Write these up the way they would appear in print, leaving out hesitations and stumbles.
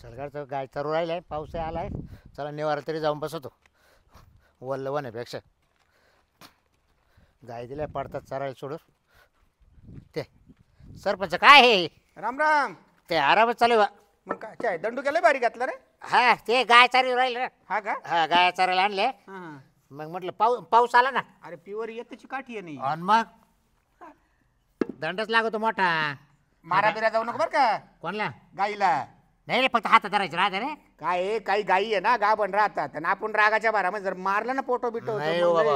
चलगाडचं गाय चरू राहिलाय, पाऊस आलाय. चला निवारा तरी जाऊन बसतो वल्ल वण्यापेक्षा. गाय दिल्या पडतात चरायला सोडून. ते सरपंच काय आहे राम राम. ते आरामच चालू आहे बा. मग काय दंडू केलं भारी घातला रे. हा ते गाय चालू राहिलं. हा का? हा गाय चारायला आणले. हा, हा. मग म्हटलं पाऊस आला ना. अरे प्युअर येताची काठी आहे नाही. आणि मग दंडच लागतो मोठा. मारा बिरा जाऊ नको बर का कोणला? गाईला. नाही रे, फक्त हातात धरायचं राहते रे. काय आहे, काही गाई आहे ना गाभण राहतात आणि आपण रागाच्या भारामध्ये जर मारलं ना पोटो बिटो नाही हो बाबा.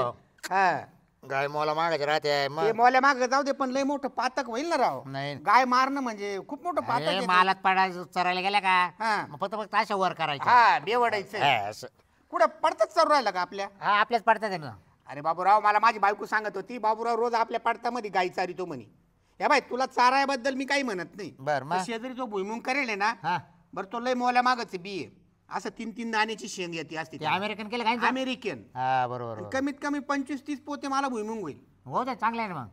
हा गाय मोला मागायचे राहते ते मग. मोल्या माग जाऊ दे, पण लय मोठं पातक होईल ना राव. नाही गाय मारणं म्हणजे खूप मोठं पातक आहे ते. मालात पडा चरायला गेल्या का हा. मग फक्त अशा वर करायचं. हा बेवडायचं. हा, असं. कुठं पडतच चालू राहिलं का आपल्या? हा आपल्याच पडतात आहे ना. अरे बाबूराव, मला माझी बायको सांगत होती, बाबूराव रोज आपल्या पडतामध्ये गाई चारितो म्हणे. या बाई तुला चारायाबद्दल मी काही म्हणत नाही. बर मग. तो शेजारी जो भुईमुंग करेल आहे ना, हा बरं तो लय मोल्या मागच बी आहे. असं 3-3 दाण्याची शेंग येते असते ते त्याला. अमेरिकन केलं काय? अमेरिकन. हा बरोबर आणि कमीत कमी 25-30 पोते मला भुईमुंग होईल. हो ते चांगलं आहे ना मग.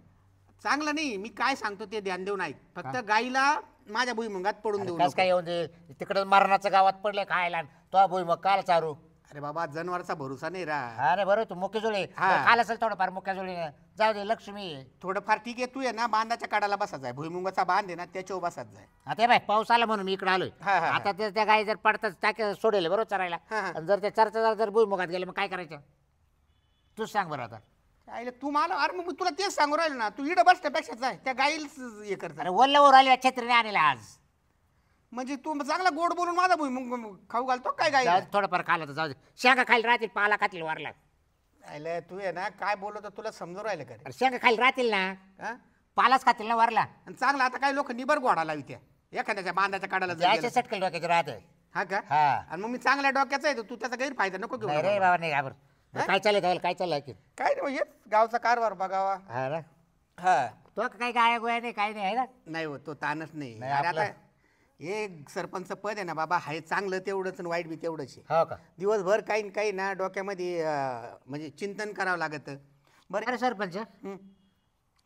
चांगलं नाही, मी काय सांगतो ते ध्यान देऊ नाही. फक्त गाईला माझ्या भुईमुंगात पडून देऊ कस नको. काय येऊन दे तिकडं मरणाचं गावात पडले खायला तो भुई मग काल चारू. अरे बाबा, जनावरचा भरोसा नाही रा. हा नाही बरोबर तू मुख्य जुळे हा. खाल असेल थोडंफार मुख्य जुळे. जाऊ दे लक्ष्मी. थोडंफार ठीक आहे, तू आहे ना बांधाच्या काडाला बसायचा आहे. भुईमुंगाचा बांध आहे ना त्याच्यावर बसायचा आहे. आता बाय पाऊस आला म्हणून मी इकडे आलोय. हा, हा, हा. आता त्या गाई जर पडतात टाके सोडेल बरोबर चरायला. हा, हा. आणि जर ते चरता जर भुईमुगात गेले मग काय करायचं तूच सांग बरं आता. आईला तू मला, अरे मग मी तुला तेच सांगू राहिलो ना, तू इडं बसल्यापेक्षा जाय त्या गाईला हे करता. अरे वल्लवर आली छत्रीने आणले आज. म्हणजे तू चांगला गोड बोलून माझा भुईमुंग खाऊ घालतो काय गाई? जाऊ दे, थोडंफार खाल्लं तर जाऊ दे. शेंगा खाली राहतील पाला खातील वरला. आईला तू आहे ना काय बोलतो तुला समजू राहिलं का रे? अरे शेंगा खाली राहतील ना, हा? पालाच खातील ना वरला. आणि चांगला आता काही लोक निबर घोडा लावित्या एखाद्याच्या बांधाच्या काढायला जर जायचे गेलं. सटकेल डोक्याचे राहते. हा का? हा. आणि मग मी चांगल्या डोक्याचा आहे, तू त्याचा गैरफायदा नको घेऊ नाही रे नका. बाबा नाही घाबर. काय चाललंय काय चाललंय की? काय नाही हेच गावचा कारभार बघावा. हा ना. हा. तो काही गाया गोया नाही काही नाही आहे ना. नाही हो, तो ताणच नाही. नाही, अरे आपलं- आता हे सरपंच पद आहे ना बाबा, हाय चांगलं तेवढंच आणि वाईट बी तेवढंच आहे. हो का? दिवसभर काही न काही ना डोक्यामध्ये म्हणजे चिंतन करावं लागतं. बरं. अरे सरपंच हं.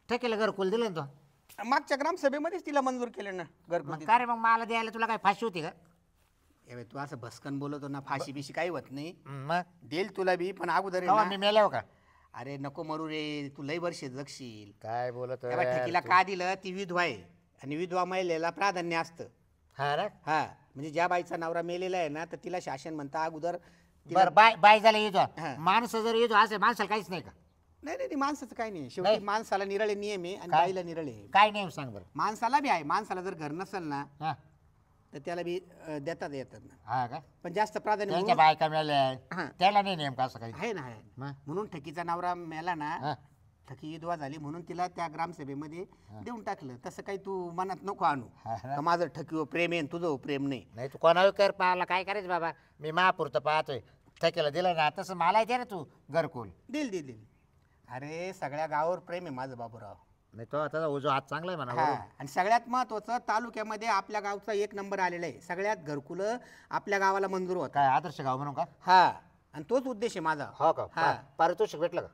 ठेकेलं घरकुल दिलं ना तो. मागच्या ग्रामसभेमध्येच तिला मंजूर केलं ना मग घरगुती. का रे मग मला द्यायला तुला काय फाशी होती का? ए बाई, तू असं भस्कन बोलतो ना, फाशी बिशी काही होत नाही. मग देईल तुला बी, पण अगोदर आहे कवा ना, मी मेल्यावर का? अरे नको मरू रे, तू लई वर्ष जगशील. काय बोलत ए बाई, ठेकीला का दिलं? ती विधवा आहे आणि विधवा महिलेला प्राधान्य असतं. हा रे. हा, म्हणजे ज्या बाईचा नवरा मेलेला आहे ना, तर तिला शासन म्हणता अगोदर तिला- बरं बाय बाय झालं येतो. हा. माणसं जर येतो असे माणसाला काहीच नाही का? नाही नाही नाही, माणसाचं काही नाही. शेवटी नाही. माणसाला निराळे नियम आहे आणि काय? बाईला निराळे आहे. काय नाही सांग बरं. माणसाला बी आहे. माणसाला जर घर नसेल ना हा तर त्याला बी देतात येतात ना, हा का? पण जास्त प्राधान्य त्यांच्या म्हणून- बायका मिळाल्या हा. त्याला नाही नेमका असं काही. आहे ना, आहे ना. मग? म्हणून ठकीचा नवरा मेला ना, हा. ठकी विधवा झाली म्हणून तिला त्या ग्रामसभेमध्ये देऊन टाकलं. तसं काही तू मनात नको आणू हा ना. का माझं ठकीवर प्रेम आहे आणि तुझं प्रेम नाही. नाही तू कोणावर कर पाहायला काय करायचं बाबा. मी महापुरतं पाहतोय. ठेकेला दिलं ना तसं मला दे ना तू घरकुल. दिल दिल दिल. अरे सगळ्या गावावर प्रेम आहे माझं बाबूराव. नाही तो आता उजवा हात चांगला आहे हा, म्हणा. आणि सगळ्यात महत्वाचं तालुक्यामध्ये आपल्या गावचा 1 नंबर आलेला आहे. सगळ्यात घरकुलं आपल्या गावाला मंजूर होत. काय आदर्श गाव म्हणून का? हा, आणि तोच उद्देश आहे माझा. हो का? हा. पारितोषिक भेटलं का?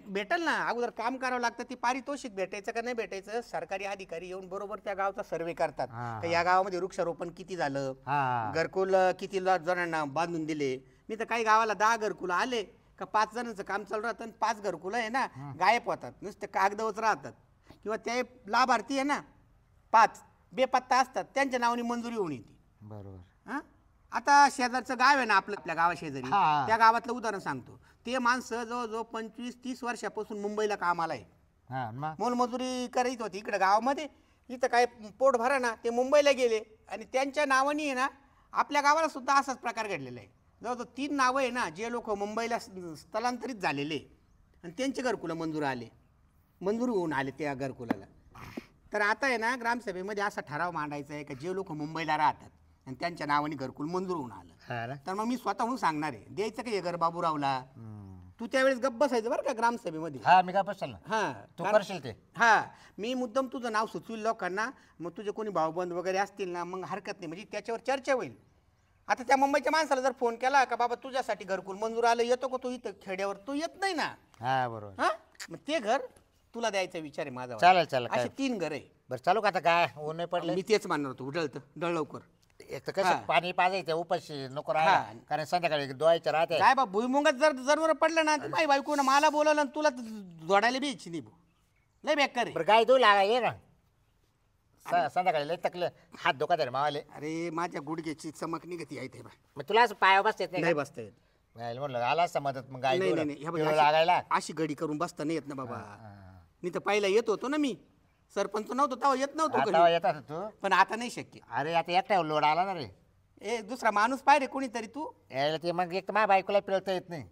भेटल ना. अगोदर काम करावं लागतं. ती पारितोषिक भेटायचं का नाही भेटायचं, सरकारी अधिकारी येऊन बरोबर त्या गावचा सर्वे करतात. हा. का या गावामध्ये वृक्षारोपण किती झालं, हा घरकुल किती जणांना बांधून दिले. मी तर काही गावाला 10 घरकुल आले का 5 जणांचं काम चालू राहतं आणि 5 घरकुल आहे ना गायब होतात, नुसते कागदावरच राहतात. किंवा ते लाभार्थी आहे ना 5 बेपत्ता असतात, त्यांच्या नावाने मंजुरी होऊन येते. बरोबर. हा? आता शेजारचं गाव आहे ना आपलं, आपल्या गावाशेजारी, हा. त्या गावातलं उदाहरण सांगतो. ते माणसं जवळजवळ 25-30 वर्षापासून मुंबईला कामाला आहे. हा मग मोलमजुरी करायची होती इकडे गावामध्ये. इथं काय पोट भरा ना, ते मुंबईला गेले आणि त्यांच्या नावाने आहे ना आपल्या गावाला सुद्धा असाच प्रकार घडलेला आहे. जवळजवळ 3 नावं आहे ना जे लोक मुंबईला स्थलांतरित झालेले आणि त्यांचे घरकुलं मंजूर होऊन आले त्या घरकुलाला. तर आता आहे ना ग्रामसभेमध्ये असा ठराव मांडायचा आहे की जे लोक मुंबईला राहतात आणि त्यांच्या नावाने घरकुल मंजूर होऊन आलं, हा ना. तर मग मी स्वतःहून सांगणार आहे द्यायचं का हे घर बाबूरावला. तू त्यावेळेस गप्प बसायचं बरं का ग्रामसभेमध्ये. हा मी का बसल ना. हा, तू करशील ते. हा, मी मुद्दाम तुझं नाव सुचवील लोकांना. मग तुझे कोणी भाऊबंद वगैरे असतील ना, मग हरकत नाही, म्हणजे त्याच्यावर चर्चा होईल. आता त्या मुंबईच्या माणसाला जर फोन केला का बाबा तुझ्यासाठी घरकुल मंजूर आलं, येतो का तू इथं खेड्यावर, तू येत नाही ना. हा बरोबर. हा, मग ते घर तुला द्यायचा विचार आहे माझा. चालेल चालेल. असे 3 घर आहे. बरं चालू का आता काय ऊन नाही पडलं. मी तेच मानणार होतो. डळ लवकर. एक तर कसं हा. पाणी पाजायचं उपाशी नको हा. राहायला कारण संध्याकाळी धुवायचं राहते. काय बा भुईमुंगात जर जनावर पडलं ना तर माई बायको ना मला बोलवलं आणि तुला जोडायला बी इच्छी नाही भाऊ. लय बेकार आहे. बरं गाय धुऊ लागा ये ना संध्याकाळी लय तकले हात धोका तरी मावाले. अरे माझ्या गुडघ्याची चमक निघती आहे ते बा. मग तुला असं पायावर बसत येत नाही नाही का? बसता येत. गायला म्हणलं आला असता मदत मग गाय नाही धुवून नाही नाही. हे बघ, पिवळं अशी- लागायला. अशी घडी करून बसता नाही येत ना बाबा. मी तर पहिला येत होतो ना मी सरपंच नव्हतो तेव्हा येत नव्हतो आता कधी. येतात तू. पण आता नाही शक्य. अरे आता एकटा लोड आला ना रे. ए दुसरा माणूस पाय रे कोणीतरी तू. यायला ते मग एक तर माझ्या बायकोला पिळता येत नाही.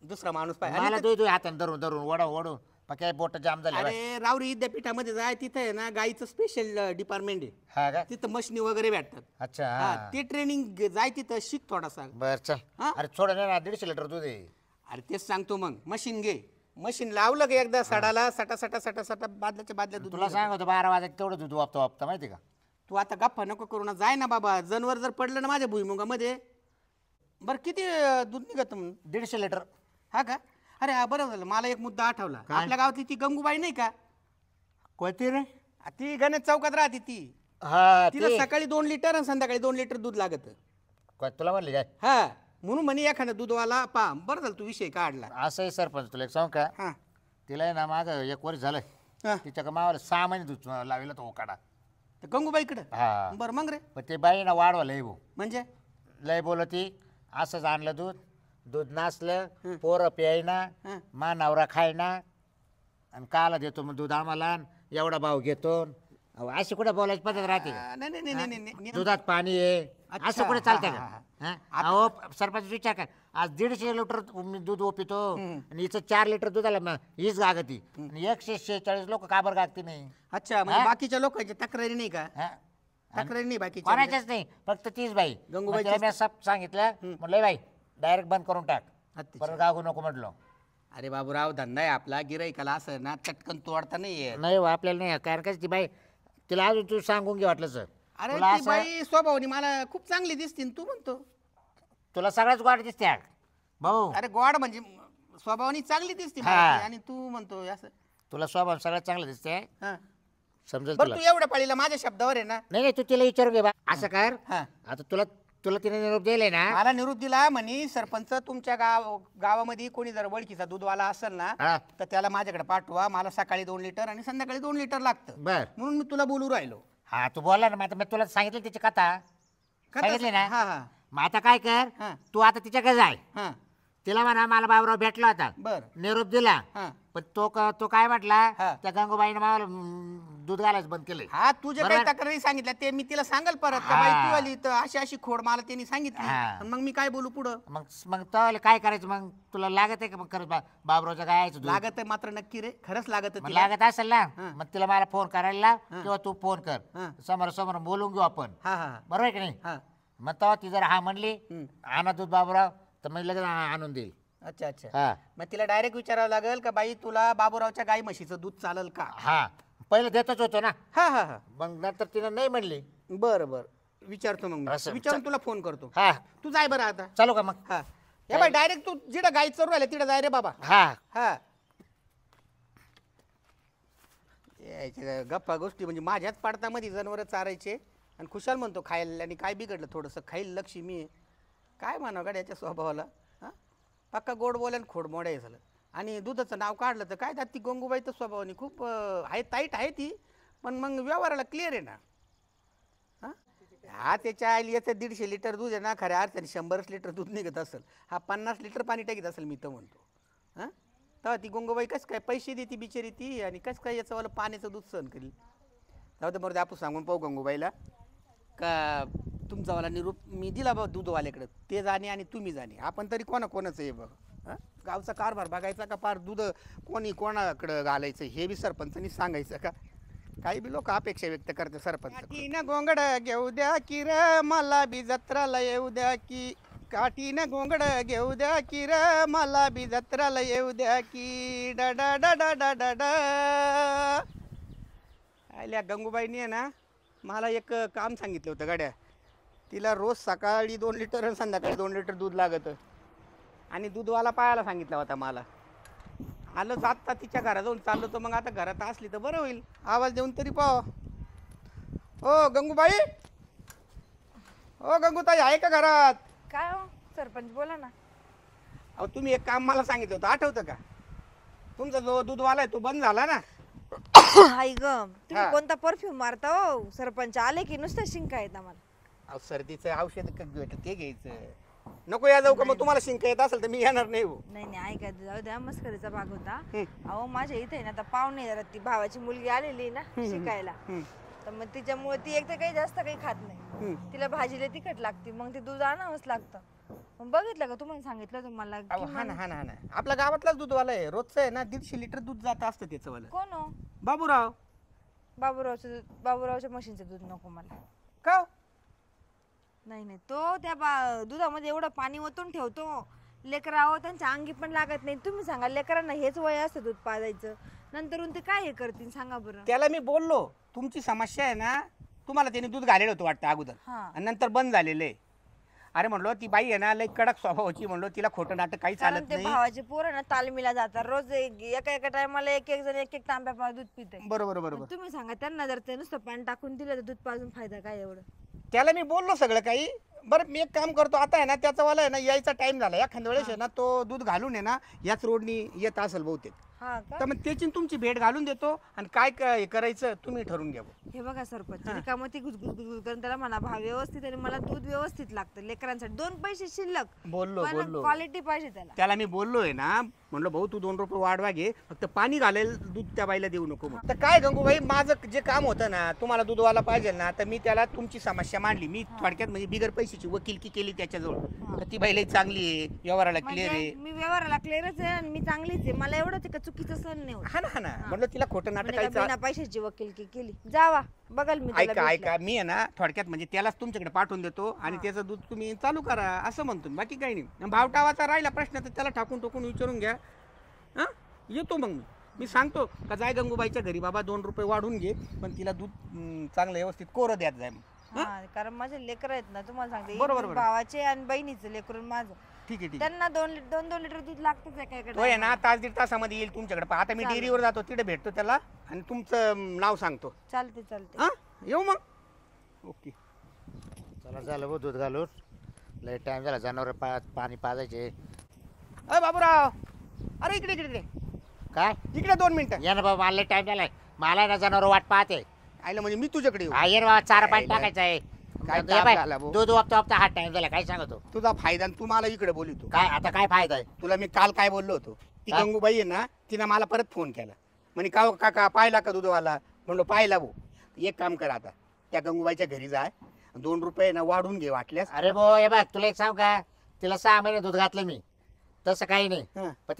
दुसरा माणूस पाय. मला दुई दुई हाताने धरून धरून ओढून पक्या बोट जाम झाले. अरे रावरी विद्यापीठामध्ये जाय तिथे आहे ना गाईचं स्पेशल डिपार्टमेंट आहे. हा का? तिथं मशनी वगैरे भेटतात. अच्छा हा, ते ट्रेनिंग जाय तिथं शिक थोडासा. बर चल. हा? अरे थोडं नाही ना 150 लिटर दूध आहे. अरे तेच सांगतो मग मशीन घे. मशीन लावलं का एकदा सडाला सटा सटा सटा सटा बादल्याच्या बादल्या दूध तुला निघतं. सांगतो 12 वाजता तेवढं दूध वापता माहिती का? तू आता गप्पा नको करू ना. जाय ना बाबा जनावर जर पडलं ना माझ्या भुईमुगामध्ये. बरं किती दूध निघत मग? 150 लिटर. हा का? अरे हा बरं झालं मला एक मुद्दा आठवला. काय? आपल्या गावातली ती गंगूबाई नाही का? कोणती रे? ती गणेश चौकात राहते ती. हा तिला ती. सकाळी 2 लिटर आणि संध्याकाळी 2 लिटर दूध लागत. तुला म्हणली काय? हा म्हणून म्हणे एखादा दूधवाला पा. बरं झालं तू विषय काढला. असंही सरपंच तुला एक सांग का? हा तिला आहे ना माग 1 वर्ष झालं. हा तिच्या का मावाला 6 महिने दूध लावला तो ओकाडा. तर गंगूबाईकडं. हा बरं मग रे पण ते बाई ना वाढवा लय भाऊ. म्हणजे लय बोलती असंच आणलं दूध. दूध नासलं पोरं प्यायना हं. मा नवरा खायना आणि काला देतो मग दूध आम्हाला आणि एवढा भाव घेतो. अहो, अशी कुठे बोलायची पद्धत राहते का? नाही नाही नाही नाही नाही दुधात पाणी आहे अच्छा, असं कुठे चालतंय हा, का? हा? अहो सरपंच विचार कर आज 150 लिटर मी दूध ओपितो आणि हिचं 4 लिटर दुधाला हीच गागती आणि 146 लोक का बरं गागती नाही? अच्छा म्हणजे हा? बाकीच्या लोकांच्या तक्रारी नाही का? हा? तक्रारी नाही बाकीच्या. कोणाच्याच नाही फक्त तीच बाई. गंगूबाईचीच. मग तिला मी सब सांगितलं म्हणलं बाई डायरेक्ट बंद करून टाक अच्छा. परत गागू नको म्हटलं. अरे बाबूराव धंदा आहे आपला. गिराईकाला असं ना चटकन तोडता नाही येत. नाही हो, आपल्याला नाही कारण का ती बाई तिला अजून तू सांगून घे वाटलं सर. अरे तुला ती असं बाई स्वभावानी मला खूप चांगली दिसते न तू म्हणतो. तुला सगळ्याच गोड दिसते भाऊ. अरे गोड म्हणजे स्वभावानी चांगली दिसते मला हा. ती. आणि तू म्हणतो असं. तुला स्वभाव सगळ्यात चांगलं दिसते हा. समजेल बरं तुला. तू एवढ्या पाळीला माझ्या शब्दावर आहे ना. नाही नाही तू तिला विचारू घे बा असं कर. हा आता तुला तुला तिने निरोप दिले ना. मला निरोप दिला म्हणे सरपंच तुमच्या गावामध्ये कोणी जर ओळखीचा दूधवाला असेल ना हा तर त्याला माझ्याकडे पाठवा. मला सकाळी 2 लिटर आणि संध्याकाळी 2 लिटर लागतं. बर म्हणून मी तुला बोलू राहिलो. हा तू बोलला ना मग आता मी तुला सांगितलं तिची कथा सांगितली ना. हा हा मग आता काय कर हा. तू आता तिच्याकडे जाय हा तिला म्हणा मला बाबराव भेटला होता बर निरोप दिला हा पण तो काय म्हटला हा. त्या गंगूबाईने मला दूध घालायचं बंद केलंय. हा तू जे काही बरोबर. तक्रारी सांगितल्या ते मी तिला सांगाल परत का हा. बाई तू आली तर अशी अशी खोड मला त्यांनी सांगितली. हा. आणि मग मी काय बोलू पुढं. मग मग तो काय करायचं मग तुला लागत आहे का मग खरंच बाबरावचं काय यायचं दूध? लागत आहे मात्र नक्की रे. खरंच लागत मग आहे लागत असेल ना हा. मग तिला मला फोन करायला लाव किंवा तू फोन हा. कर समोर समोर बोलून घेऊ आपण. हा हा बरोबर आहे की नाही? हा मग तेव्हा ती जर हा म्हणली हम्म. आणा दूध बाबूराव तर मग लगेच आणून देईल. अच्छा अच्छा. हा मग तिला डायरेक्ट विचारावं लागेल का बाई तुला बाबूरावच्या गाई म्हशीचं दूध चालेल का. हा पहिलं देतच होतो ना हा हा हा मग नंतर तिने नाही म्हणली. बरं बरं विचारतो मग मी. असं. विचारून तुला फोन करतो. हा तू जाय बरं आता. चालू का मग? हा या बाई डायरेक्ट तू जिडं गाई चरू राहिले तिडं जाय रे बाबा. हा हा यायचे गप्पा गोष्टी म्हणजे माझ्याच पाडतामध्ये जनावरं चारायचे आणि खुशाल म्हणतो खायला आणि काय बिघडलं थोडंसं खाईल लक्ष्मी आहे. काय म्हणावं गाड्या याच्या स्वभावाला. हां पक्का गोड बोलायला खोड मोडाय झालं. आणि दुधाचं नाव काढलं तर काय त्यात ती गंगूबाई तर स्वभावाने खूप आहे टाईट आहे ती पण मग व्यवहाराला क्लिअर आहे ना. हां हा त्याच्या आईला याचं 150 लिटर दूध आहे ना खऱ्या अर्थाने 100 लिटर दूध निघत असेल. हा 50 लिटर पाणी टाकीत असेल मी तर म्हणतो. हां तेव्हा ती गंगूबाई कसं काय पैसे देते बिचारी ती आणि कसं काय याचं पाण्याचं दूध सहन करील. जाऊ दे बरं आपण सांगून पाहू गंगूबाईला का तुमचावाला निरूप मी दिला बघ दूधवाल्याकडे ते जाणे आणि तुम्ही जाणे आपण तरी कोणाचं आहे बघ. हां गावचा कारभार बघायचा का पार दूध कोणी कोणाकडं घालायचं हे बी सरपंचांनी सांगायचं का. काही बी लोक अपेक्षा व्यक्त करते सरपंच. काठीनं गोंगड घेऊ द्या की र मला बी जत्राला येऊ द्या की. काठीनं गोंगड घेऊ द्या की र मला बी जत्राला येऊ द्या की. डा डा डा डा डा डा डा. आल्या गंगूबाईनी आहे ना मला एक काम सांगितलं होतं गाड्या. तिला रोज सकाळी 2 लिटर आणि संध्याकाळी 2 लिटर दूध लागतं आणि दूधवाला पाहायला सांगितला होता मला. आलं आत्ता तिच्या घरात जाऊन चाललो तर मग आता घरात असली तर बरं होईल आवाज देऊन तरी पाहा. हो गंगूबाई ओ गंगूताई आहे का घरात? काय हो सरपंच बोला ना. अहो तुम्ही एक काम मला सांगितलं होतं, आठवतं का? तुमचा जो दूधवाला आहे तो बंद झाला ना. आई ग तुम्ही हा. कोणता परफ्यूम मारता हो? सरपंच आले की नुसतं शिंका येत आम्हाला. अहो सर्दीचं औषध भेटत ते घ्यायचं. नको या जाऊ का? मग तुम्हाला शिंका येत असेल तर मी येणार नाही हो. नाही नाही ऐका जाऊ द्या, मस्करीचा भाग होता. हं. अहो माझ्या इथे ना आता पाहुणे जरा ती भावाची मुलगी आलेली ना शिकायला. हं. तर मग तिच्यामुळे ती एक तर काही जास्त काही खात नाही. हं. तिला भाजीला तिखट लागते, मग ते दूध आणावंच लागतं. मग बघितलं का तुम्हाला सांगितलं तुम्हाला अहो हा ना हा ना हा ना, आपल्या गावातलाच दूधवाला आहे. रोजचं आहे ना 150 लिटर दूध जात असतं त्याचं वाला. कोण हो? बाबूराव. बाबूरावचं दूध, बाबूरावच्या म्हशीचं दूध नको मला. का हो? नाही नाही तो त्या दुधामध्ये एवढं पाणी ओतून ठेवतो लेकरावं, त्यांच्या अंगी पण लागत नाही. तुम्ही सांगा लेकरांना हेच वय असतं दूध पाजायचं, नंतरून ते काय हे करतील सांगा बरं. त्याला मी बोललो तुमची समस्या आहे ना, तुम्हाला त्याने दूध घालेलं होतं वाटतं अगोदर हा. आणि नंतर बंद झालेलं आहे. अरे म्हणलो ती बाई आहे ना लई कडक स्वभावाची, म्हणलो तिला खोटं नाटक काही कारण चालत ते नाही. भावाचे पोरं ना तालमीला जातात रोज एका एका टायमाला एक एक जण एक एक तांब्या दूध पिते. बरोबर बरोबर. तुम्ही सांगा त्यांना जर ते नुसतं पाणी टाकून दिलं तर दूध पाजून फायदा काय एवढं. त्याला मी बोललो सगळं काही. बरं मी एक काम करतो आता आहे ना, त्याचा वाला आहे ना यायचा टाइम झाला, एखाद्या वेळेस आहे ना तो दूध घालून आहे ना याच रोडनी येत असेल बहुतेक. हा का? तर मग त्याची न तुमची भेट घालून देतो आणि काय हे करायचं तुम्ही ठरवून घ्या. हे बघा सरपंच रिकामं ती गुजगुज करून त्याला म्हणा भाव व्यवस्थित आणि मला दूध व्यवस्थित लागतं लेकरांसाठी. 2 पैसे शिल्लक बोललो पण बोललो क्वालिटी पाहिजे त्याला. त्याला मी बोललोय ना, म्हणलं भाऊ तू 2 रुपये वाढवा घे, फक्त पाणी घालेल दूध त्या बाईला देऊ नको. मग तर काय गंगूबाई, माझं जे काम होतं ना, तुम्हाला दूधवाला पाहिजे ना, तर मी त्याला तुमची समस्या मांडली. मी थोडक्यात म्हणजे बिगर पैशाची वकिलकी केली त्याच्याजवळ. तर ती बाईला चांगली आहे, व्यवहाराला क्लिअर म्हणजे आहे. मी व्यवहाराला क्लिअरच आहे आणि मी चांगलीच आहे. मला एवढंच आहे का चुकीचं सण नाही होत. हा ना हा ना, म्हणलं तिला खोटं नाटक म्हणजे का काही बिना पैशाची वकिलकी केली. जावा बघाल मी त्याला ऐका भेटलं. ऐका, मी आहे ना थोडक्यात म्हणजे त्यालाच तुमच्याकडे पाठवून देतो आणि त्याचं दूध तुम्ही चालू करा असं म्हणतो, बाकी काही नाही. भावटावाचा राहिला प्रश्न तर त्याला टाकून टोकून विचारून घ्या. हा येतो मग मी सांगतो का जाय गंगूबाईच्या घरी बाबा 2 रुपये वाढून घे, पण तिला दूध चांगलं व्यवस्थित कोरं द्यात जाय मग. हा, कारण माझे लेकर आहेत ना तुम्हाला सांगते, बरोबर, एक बरोबर. भावाचे आणि बहिणीचं लेकरून माझं. ठीक आहे ठीक आहे. त्यांना 2 लिटर दूध लागतच आहे तो आहे ना काय. 1-1.5 तासामध्ये येईल तुमच्याकडे. आता मी चालेल. डेअरीवर जातो, तिथे भेटतो त्याला आणि तुमचं नाव सांगतो. चालते चालते. हा येऊ मग. ओके. चला झालं भाऊ दूध घालून. लय टाइम झाला, जनावर पाणी पाजायचे. अरे बाबूराव, अरे इकडे इकडे इकडे काय इकडे 2 मिनिटं. या ना बाबा, मला लय टाइम झालाय. मला ना जनावर वाट पाहते. आयलं म्हणजे मी तुझ्याकडे येऊ. हा ये रे बाबा, चारा पाणी काय टाकायचं आहे. काय ये ताप बाय, झाला भाऊ. दूध वापता वापता हा टाइम झाला. काय सांगतो तुझा फायदा आणि तू मला इकडे बोलितो. काय आता काय फायदा आहे? तुला मी काल काय बोललो होतो, ती काय? गंगूबाई आहे ना, तिनं मला परत फोन केला. म्हणे का काका पाहिला का दूधवाला? म्हणलो पाहिला भाऊ. एक काम कर, आता त्या गंगूबाईच्या घरी जाय, 2 रुपये ना वाढून घे वाटल्यास. अरे भो हे बघ, तुला एक सांग का, तिला 6 महिने दूध घातलं मी, तसं काही नाही. हं. पण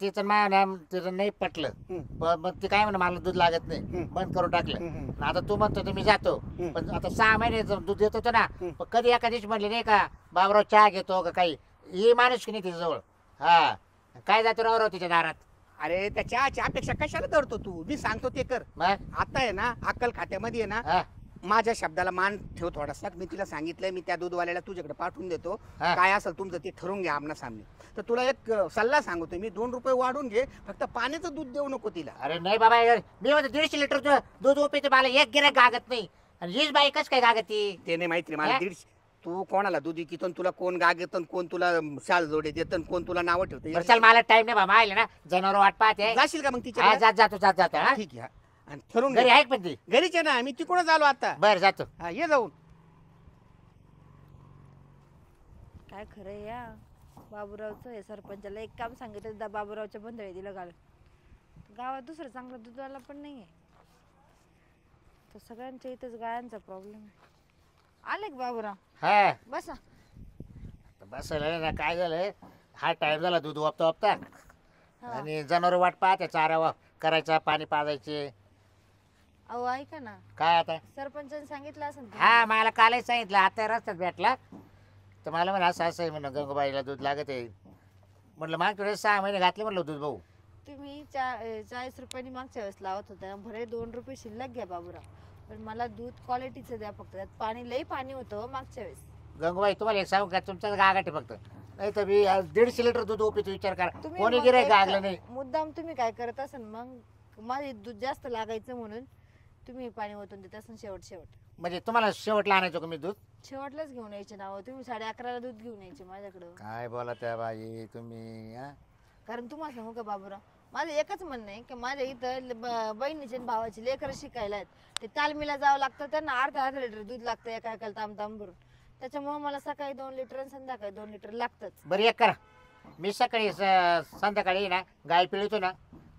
तिचं नाही पटलं. हं. मग ती काय म्हणा मला दूध लागत नाही, हं. बंद करून टाकलं. हं. आता तू म्हणतो तर मी जातो. हं. पण आता 6 महिने दूध देत होतो ना, हं. पण कधी एका दिवशी म्हणले नाही का बाबराव चहा घेतो का काही, ही माणूस की नाही तिच्याजवळ. हा काय जातो राव तिच्या दारात. अरे त्या चहाच्या अपेक्षा कशाला धरतो तू? मी सांगतो ते कर. मग आता आहे ना अक्कल खात्यामध्ये आहे ना, हा, माझ्या शब्दाला मान ठेव थोडासा. मी तिला सांगितलंय मी त्या दूधवाल्याला तुझ्याकडे पाठवून देतो. हा. काय असेल तुमचं ते ठरवून घ्या आमना सामने. तर तुला एक सल्ला सांगतो मी, 2 रुपये वाढून घे, फक्त पाण्याचं दूध देऊ नको तिला. अरे नाही बाबा, मी म्हणतो 150 लिटर दूध ओपीते, मला एक गिऱ्हाईक गागत नाही. आणि हीच बाई कस काय गागती? ते नाही माहिती रे मला. हा? 150 तू कोणाला दूध विकतो, तुला कोण गागेत, कोण तुला शाल जोडे देत, कोण तुला नावं बरं ठेवतं. चल, मला टाइम नाही बाबा, आले ना जनावर वाट पाहते. जाशील का मग हा, तिच्या? जातो हा. ठीक आहे. आणि ठरवून घरी घे. आहे पण ती. घरीच आहे ना, मी तिकडूनच आलो आता. बरं जातो. हा, ये जाऊन. काय खरं या बाबूरावचं हे सरपंचाला एक काम सांगितलं तर बाबूरावच्या बंधळे दिलं घालून. गावात दुसरं चांगलं दूधवाला पण नाहीये. तर सगळ्यांच्या इथेच गायांचा प्रॉब्लेम आहे. आले का बाबूराव? हा बसा. बसलं ना, काय झालं, हा टाइम झाला दूध वापता वापता. हा. आणि जनावर वाट पाहते, चारा करायचा, पाणी पाजायचे. अहो ऐका ना, काय आता? सरपंचाने सांगितलं असं हा मला कालच सांगितलं, आता रस्त्यात भेटला तर मला म्हणा असं असं आहे म्हणून, गंगूबाईला दूध लागत आहे. म्हटलं मागच्या वेळेस 6 महिने घातले म्हणलं दूध भाऊ. तुम्ही 40 रुपयांनी मागच्या वेळेस लावत होता, भरे 2 रुपये शिल्लक घ्या बाबूराव, पण मला दूध क्वालिटीचं द्या फक्त. त्यात पाणी लई पाणी होतं मागच्या वेळेस. गंगूबाई तुम्हाला एक सांगू का, तुमच्याच गागाट आहे फक्त. नाही तर मी 150 लिटर दूध ओपीतो, विचार करा. तुम्ही कोणी मग गिऱ्हाईक एक गागलं नाही. मुद्दाम तुम्ही काय करत असाल, मग माझे दूध जास्त लागायचं म्हणून तुम्ही पाणी ओतून देत असाल शेवट. म्हणजे तुम्हाला शेवटला आणायचो का मी दूध? शेवटलाच घेऊन यायचे नाव तुम्ही 11:30ला दूध घेऊन यायचे माझ्याकडं. काय बोला त्या बाई तुम्ही हा? कारण तुम्हाला सांगू का बाबूराव, माझं एकच म्हणणं आहे की माझ्या इथं बहिणीचे आणि भावाचे लेकरं शिकायला आहेत. ते तालमीला जावं लागतं, त्यांना अर्धा लिटर दूध लागतं एका एकाला तांब भरून. त्याच्यामुळे मला सकाळी 2 लिटर आणि संध्याकाळी 2 लिटर लागतच. बरं एक करा, मी सकाळी संध्याकाळी ना गाय पिळतो ना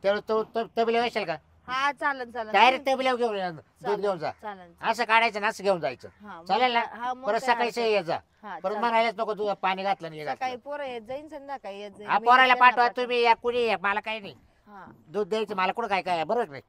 तेवढं तो तबल्या असेल का? हा चालन चालन. डायरेक्ट तबल्या घेऊन या, दूध घेऊन जा. चालन. असं काढायचं ना असं घेऊन जायचं. हा, मग चालेल हा, ना? मग परत काय सकाळी हरकत येत जा. हा, परत चालेल. म्हणायलाच नको तू पाणी घातलं नाही सकाळी घातलं. पोरं येत जाईन, संध्याकाळी येत जाईन. हा मी पोराला त्यांना पाठवा पाठवते. तुम्ही या कुणी या, मला काही नाही. हा, दूध द्यायचं मला कुठं काय काय बरोबर नाही.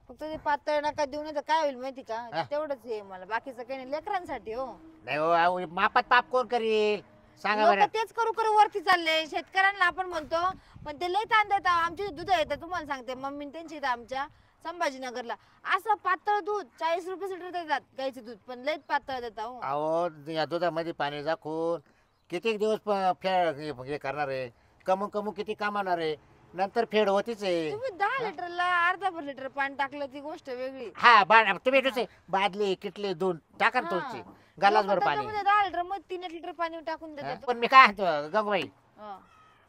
फक्त ते पातळ नका देऊ, नाही तर काय होईल माहिती हा. का? तेवढंच आहे मला, बाकीचं काही नाही. लेकरांसाठी हो. नाही हो अहो, मापात पाप कोण करील सांगा बरं. लोक तेच करू करू वरती चालले. शेतकऱ्यांना आपण म्हणतो पण ते लय ताण देतात. आमची दूध येतात तुम्हाला सांगते, मम्मी त्यांची इथं आमच्या संभाजीनगरला असं पातळ दूध 40 रुपये लिटर देतात गाईचं दूध, पण लयच पातळ देतात हो. अहो या दुधामध्ये पाणी टाकून किती दिवस हे करणार आहे, कमून कमून किती कमावणार आहे, नंतर फेड होतीच आहे. तुम्ही 10 लिटरला अर्धा लिटर पाणी टाकलं ती गोष्ट वेगळी. हा तुम्ही दुसरे बादली किटले दोन टाका ना तुमची गलास भर पाणी. 10 लिटर मग 3 लिटर पाणी टाकून हा, देतात. पण मी काय म्हणतो गंगूबाई, हा.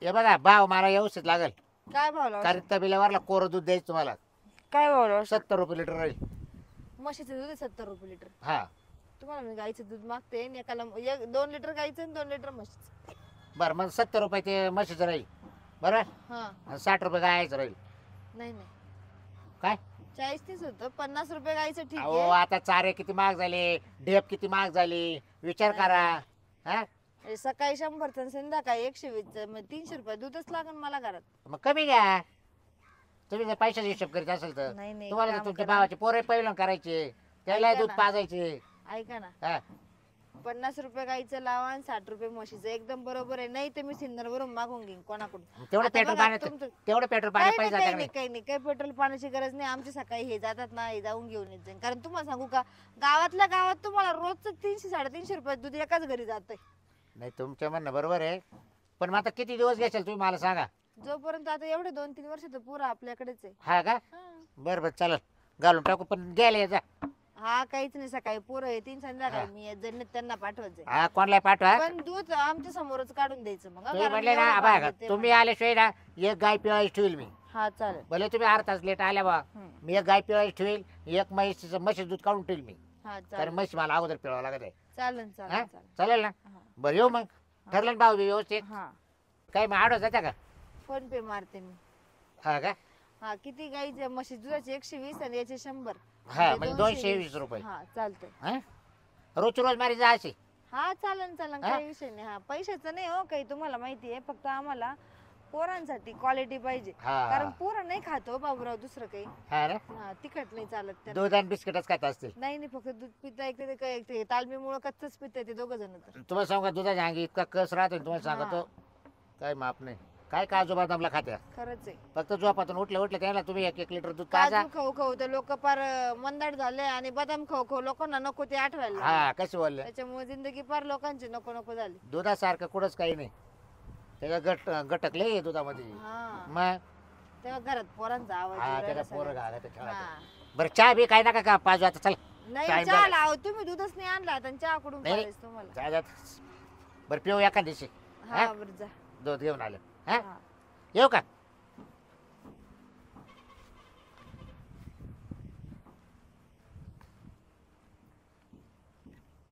हे बघा भाव मला व्यवस्थित लागेल. काय भाव लावला? कारण तबिल्यावरला कोरं दूध द्यायचं तुम्हाला काय भाव लावला? 70 रुपये लिटर राहील. म्हशीचं दूध आहे 70 रुपये लिटर. हा तुम्हाला मी गाईचं दूध मागते आणि एकाला 2 लिटर गाईचं आणि 2 लिटर म्हशीचं. बरं मग 70 रुपये ते म्हशीचं राहील बरोबर, हा, आणि 60 रुपये गायचं राहील. नाही नाही काय 40-30 होतं. 50 रुपये गाईचं ठीक अहो आहे. आता चारे किती महाग झाले, ढेप किती महाग झाली, विचार करा. हा म्हणजे सकाळी 100 आणि संध्याकाळी 120, मग 300 रुपये दूधच लागेल मला घरात. मग कमी घ्या. तुम्ही जर पैशाचा हिशोब करीत असेल तर नाही नाही, तुम्हाला तर काम तुमच्या करा. भावाचे पोरे पहिलं करायचे, त्याला ऐका दूध ना. पाजायचे. ऐका ना, हा 50 रुपये गाईचं लावा आणि 60 रुपये म्हशीचं, एकदम बरोबर आहे. नाही तर मी सिन्नरवरून मागून घेईन कोणाकडून. तेवढं आता पेट्रोल बघा, पाण्यात तुमचं- तेवढं पेट्रोल काही पाण्यात नाही, पैसा काही टाकणे. नाही, काही नाही, काही पेट्रोल पाण्याची गरज नाही. आमची सकाळी हे जातात ना, हे जाऊन घेऊन येत जाईन. कारण तुम्हाला सांगू का, गावातल्या गावात तुम्हाला रोजचं 300-350 रुपये दूध एकाच घरी जातंय. नाही तुमचं म्हणणं बरोबर आहे, पण मग आता किती दिवस घ्याल तुम्ही मला सांगा. जोपर्यंत आता एवढे 2-3 वर्ष तर पुरा आपल्याकडेच आहे. हा का हा. बरं बरं चालेल घालून टाकू, पण घ्यायला ये जा. हा काहीच नाही, सकाळी पोरं येतील, संध्याकाळी हा. मी येत जाईन, त्यांना पाठवायचं. हा कोणाला पाठवा. पण दूध आमच्या समोरच काढून द्यायचं मग. तुम्ही कारण म्हणले ना एवढं बघा पाणी देते तुम्ही म्हणून. आल्याशिवाय ना एक गाय पिळायची ठेवील मी. हा चालेल. भले तुम्ही अर्धा तास लेट आल्या बा, हम्म. मी एक गाय पिळायची ठेवील, एक म्हशीचं दूध काढून ठेवील मी. हा कारण चालेल. म्हशी मला अगोदर पिळावं लागत आहे. चालेल हा चालेल चालेल. चालेल ना. हा. बरं येऊ मग, ठरलं ना भाऊ व्यवस्थित. हा काय मग आडो जात्या का? फोन पे मारते मी. हा का हा किती गाईचे म्हशी दुधाचे 120 आणि याचे 100. हा म्हणजे 220 रुपये. हा चालतंय. हा रोज मारी जा अशी. हा चालेल चालेल, हा? काही विषय नाही. हा पैशाचं नाही हो काही, तुम्हाला माहिती आहे. फक्त आम्हाला पोरांसाठी क्वालिटी पाहिजे. हा. कारण पोरं नाही खात हो बाबूराव दुसरं काही. हा ना हा तिखट नाही चालत त्यांना. दूध आणि बिस्किटच खात असतील. नाही नाही, फक्त दूध पिता ऐकते काय ऐकते, तालमीमुळे कच्चच पिता ते दोघं जण तर. तुम्हाला सांगा दुधाच्या अंगी इतका कस राहतो ना, तुम्हाला हा. सांगतो काय माप नाही. काय काजू बदामला खात्या, खरंच आहे. फक्त झोपातून उठले त्याला तुम्ही 1 लिटर दूध पाजा. काजू खाऊ खाऊ तर लोक पार मंदाट झाले, आणि बदाम खाऊ खाऊ लोकांना नको ते आठवायला लागले. हा कसे बोलले, त्याच्यामुळे जिंदगी पार लोकांची नको नको झाली. दुधासारखं कुठंच काही नाही. त्याच्या घटकले दुधामध्ये. हा मग तेव्हा घरात पोरांचा आवाज हा येऊ त्याला राहिला पोरं सगळ्या. घाला त्याच्या हा. बरं चहा बी काय नका का पाजू आता चल. नाही Time चहा झाला. लाव, तुम्ही दूधच नाही आणला आणि चहा कुठून नाही. पाहिजे तुम्हाला. जा बरं पिऊ एका दिवशी. हा बरं जा. दूध घेऊन आलं. हा हा. येऊ का?